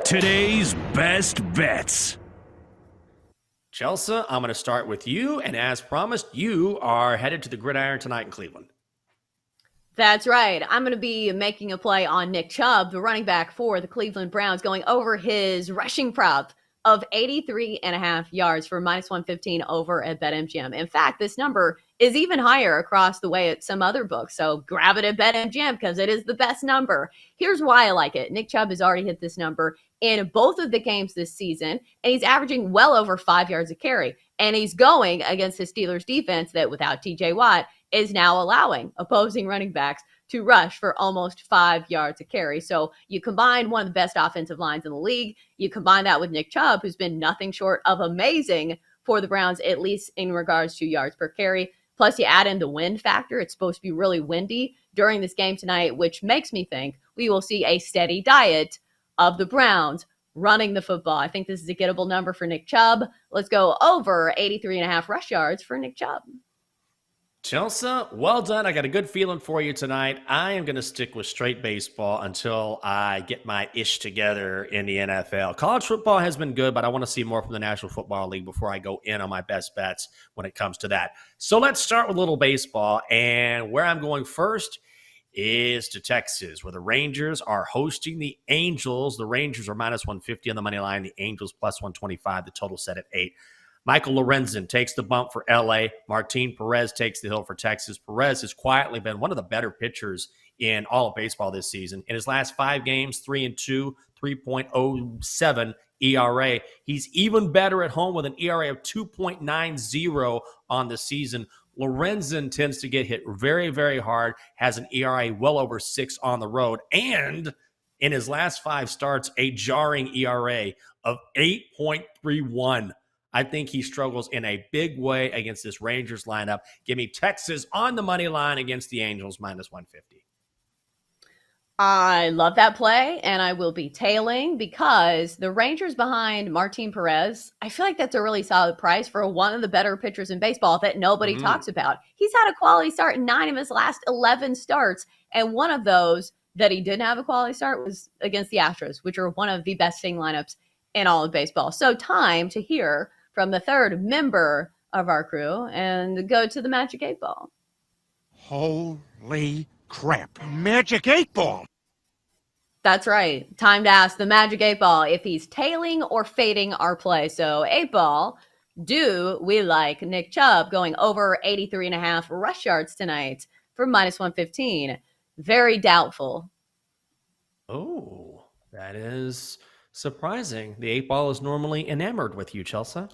Today's best bets. Chelsa, I'm going to start with you. And as promised, you are headed to the gridiron tonight in Cleveland. That's right. I'm going to be making a play on Nick Chubb, the running back for the Cleveland Browns, going over his rushing prop of 83.5 yards for minus 115 over at BetMGM. In fact, this number is even higher across the way at some other books. So grab it at BetMGM because it is the best number. Here's why I like it. Nick Chubb has already hit this number in both of the games this season, and he's averaging well over 5 yards a carry. And he's going against the Steelers defense that without TJ Watt is now allowing opposing running backs to rush for almost 5 yards a carry. So you combine one of the best offensive lines in the league. You combine that with Nick Chubb, who's been nothing short of amazing for the Browns, at least in regards to yards per carry. Plus you add in the wind factor. It's supposed to be really windy during this game tonight, which makes me think we will see a steady diet of the Browns running the football. I think this is a gettable number for Nick Chubb. Let's go over 83.5 rush yards for Nick Chubb. Chelsa, well done. I got a good feeling for you tonight. I am going to stick with straight baseball until I get my ish together in the NFL. College football has been good, but I want to see more from the National Football League before I go in on my best bets when it comes to that. So let's start with a little baseball. And where I'm going first is to Texas, where the Rangers are hosting the Angels. The Rangers are minus 150 on the money line. The Angels plus 125. The total set at 8. Michael Lorenzen takes the bump for L.A. Martin Perez takes the hill for Texas. Perez has quietly been one of the better pitchers in all of baseball this season. In his last 5 games, 3-2, 3.07 ERA. He's even better at home with an ERA of 2.90 on the season. Lorenzen tends to get hit very, very hard, has an ERA well over 6 on the road, and in his last 5 starts, a jarring ERA of 8.31. I think he struggles in a big way against this Rangers lineup. Give me Texas on the money line against the Angels, minus 150. I love that play, and I will be tailing because the Rangers behind Martin Perez, I feel like that's a really solid price for one of the better pitchers in baseball that nobody talks about. He's had a quality start in 9 of his last 11 starts, and one of those that he didn't have a quality start was against the Astros, which are one of the best hitting lineups in all of baseball. So time to hear from the third member of our crew and go to the Magic 8 Ball. Holy crap. Magic 8 Ball. That's right. Time to ask the Magic 8 Ball if he's tailing or fading our play. So 8 Ball, do we like Nick Chubb going over 83.5 rush yards tonight for minus 115? Very doubtful. Oh, that is surprising. The 8 Ball is normally enamored with you, Chelsa.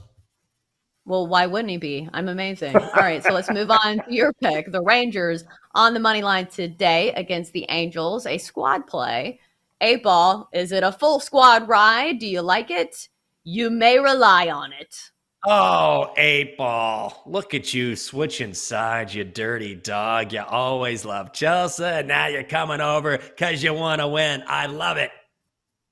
Well, why wouldn't he be? I'm amazing. All right, so let's move on to your pick. The Rangers on the money line today against the Angels, a squad play. 8 Ball, is it a full squad ride? Do you like it? You may rely on it. Oh, 8 Ball. Look at you switching sides, you dirty dog. You always love Chelsa, and now you're coming over because you want to win. I love it.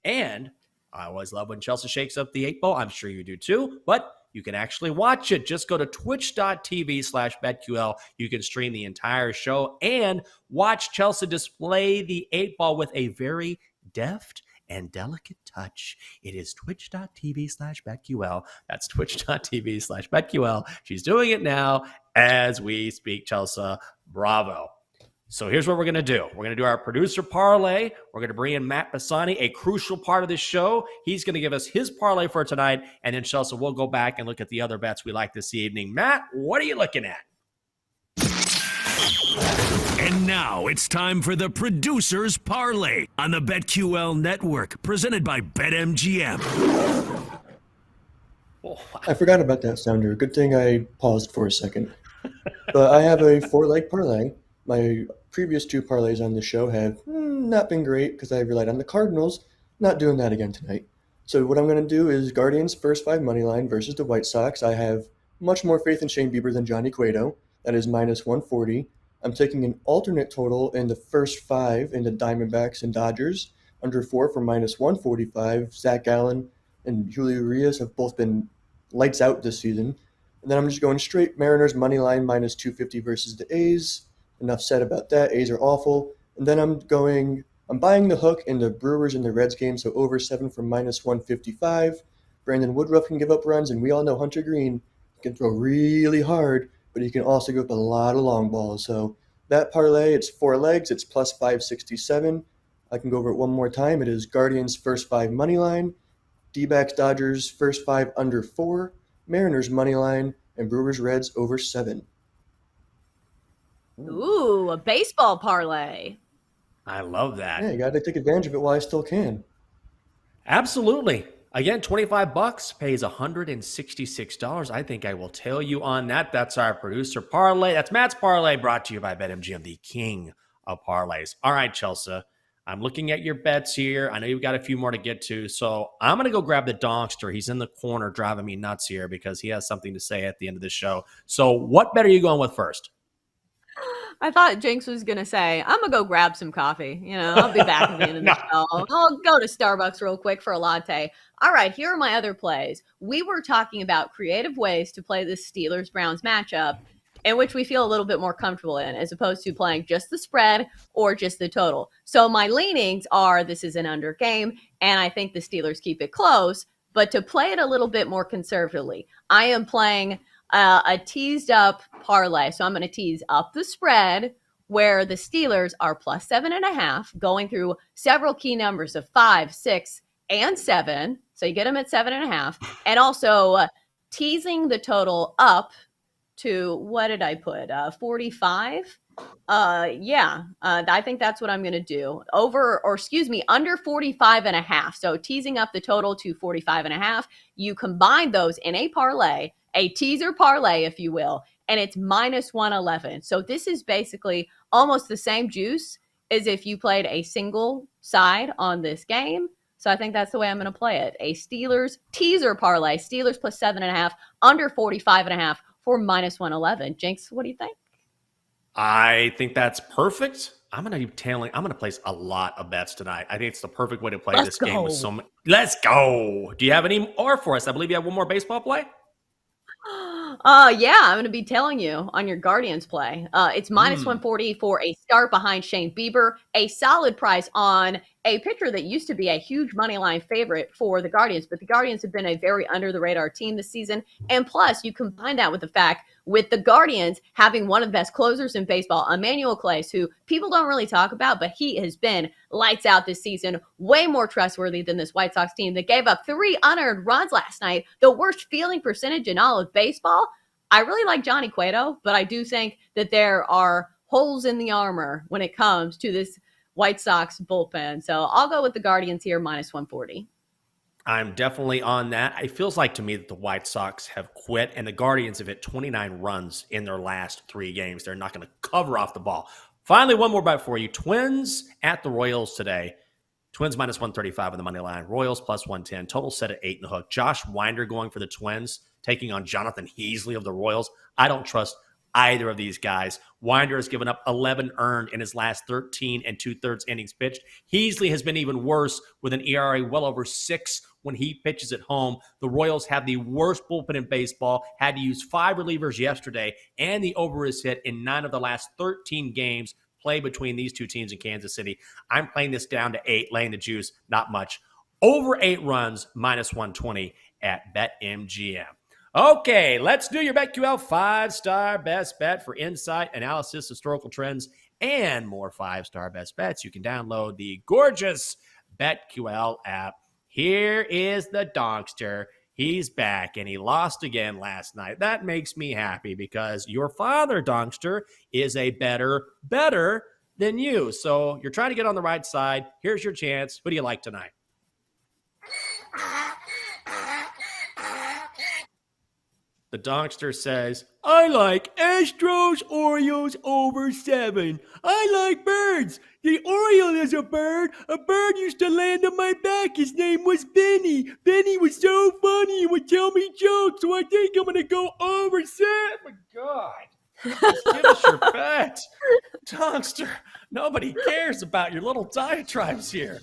And I always love when Chelsa shakes up the 8 Ball. I'm sure you do too, but you can actually watch it. Just go to twitch.tv/BetQL. You can stream the entire show and watch Chelsa display the 8 Ball with a very deft and delicate touch. It is twitch.tv/BetQL. That's twitch.tv/BetQL. She's doing it now as we speak, Chelsa. Bravo. So here's what we're going to do. We're going to do our producer parlay. We're going to bring in Matt Bassani, a crucial part of this show. He's going to give us his parlay for tonight. And then, Chelsea, we'll go back and look at the other bets we like this evening. Matt, what are you looking at? And now it's time for the Producer's Parlay on the BetQL Network, presented by BetMGM. I forgot about that sounder. Good thing I paused for a second. But I have a 4-leg parlay. My previous 2 parlays on the show have not been great because I relied on the Cardinals. Not doing that again tonight. So what I'm going to do is Guardians first 5 money line versus the White Sox. I have much more faith in Shane Bieber than Johnny Cueto. That is minus 140. I'm taking an alternate total in the first 5 in the Diamondbacks and Dodgers. Under 4 for minus 145. Zach Gallen and Julio Urias have both been lights out this season. And then I'm just going straight Mariners money line minus 250 versus the A's. Enough said about that. A's are awful. And then I'm going I'm buying the hook in the Brewers and the Reds game, so over 7 from -155. Brandon Woodruff can give up runs, and we all know Hunter Green can throw really hard, but he can also give up a lot of long balls. So that parlay, it's 4 legs, it's plus 567. I can go over it one more time. It is Guardians first 5 money line, D-backs Dodgers first 5 under 4, Mariners money line, and Brewers Reds over 7. Ooh, a baseball parlay. I love that. Yeah, you got to take advantage of it while I still can. Absolutely. Again, $25 pays $166. I think I will tell you on that. That's our producer parlay. That's Matt's parlay, brought to you by BetMGM, the king of parlays. All right, Chelsea. I'm looking at your bets here. I know you've got a few more to get to, so I'm going to go grab the Donkster. He's in the corner driving me nuts here because he has something to say at the end of the show. So what bet are you going with first? I thought Jenks was going to say, I'm going to go grab some coffee. I'll be back at the end of the show. I'll go to Starbucks real quick for a latte. All right, here are my other plays. We were talking about creative ways to play this Steelers-Browns matchup in which we feel a little bit more comfortable in, as opposed to playing just the spread or just the total. So my leanings are this is an under game, and I think the Steelers keep it close. But to play it a little bit more conservatively, I am playing a teased up parlay. So I'm going to tease up the spread where the Steelers are plus 7.5, going through several key numbers of 5, 6, and 7. So you get them at 7.5. And also teasing the total up to, what did I put? 45? I think that's what I'm going to do. Under 45.5. So teasing up the total to 45.5. You combine those in a parlay, a teaser parlay, if you will, and it's -111. So this is basically almost the same juice as if you played a single side on this game. So I think that's the way I'm going to play it. A Steelers teaser parlay, Steelers plus 7.5, under 45.5 for -111. Jenks, what do you think? I think that's perfect. I'm going to place a lot of bets tonight. I think it's the perfect way to play this game with so many. Let's go. Do you have any more for us? I believe you have one more baseball play. Yeah, I'm going to be telling you on your Guardians play. It's -140 for a start behind Shane Bieber, a solid price on a pitcher that used to be a huge money line favorite for the Guardians, but the Guardians have been a very under the radar team this season. And plus, you combine that with the fact with the Guardians having one of the best closers in baseball, Emmanuel Clase, who people don't really talk about, but he has been lights out this season, way more trustworthy than this White Sox team that gave up 3 unearned runs last night, the worst fielding percentage in all of baseball. I really like Johnny Cueto, but I do think that there are holes in the armor when it comes to this White Sox bullpen. So I'll go with the Guardians here, -140. I'm definitely on that. It feels like to me that the White Sox have quit, and the Guardians have hit 29 runs in their last 3 games. They're not going to cover off the ball. Finally, one more bet for you. Twins at the Royals today. Twins -135 on the money line. Royals +110. Total set at 8 in the hook. Josh Winder going for the Twins, taking on Jonathan Heasley of the Royals. I don't trust either of these guys. Winder has given up 11 earned in his last 13 2/3 innings pitched. Heasley has been even worse with an ERA well over 6 when he pitches at home. The Royals have the worst bullpen in baseball, had to use 5 relievers yesterday, and the over is hit in 9 of the last 13 games played between these two teams in Kansas City. I'm playing this down to 8, laying the juice, not much. Over 8 runs, -120 at BetMGM. Okay, let's do your BetQL 5-star best bet for insight, analysis, historical trends, and more 5-star best bets. You can download the gorgeous BetQL app. Here is the Donkster. He's back, and he lost again last night. That makes me happy because your father, Donkster, is a better than you. So you're trying to get on the right side. Here's your chance. Who do you like tonight? The Donkster says, I like Astros, Orioles over 7. I like birds. The Oriole is a bird. A bird used to land on my back. His name was Benny. Benny was so funny. He would tell me jokes. So I think I'm going to go over 7. My God. Just give us your bet. Donkster, nobody cares about your little diatribes here.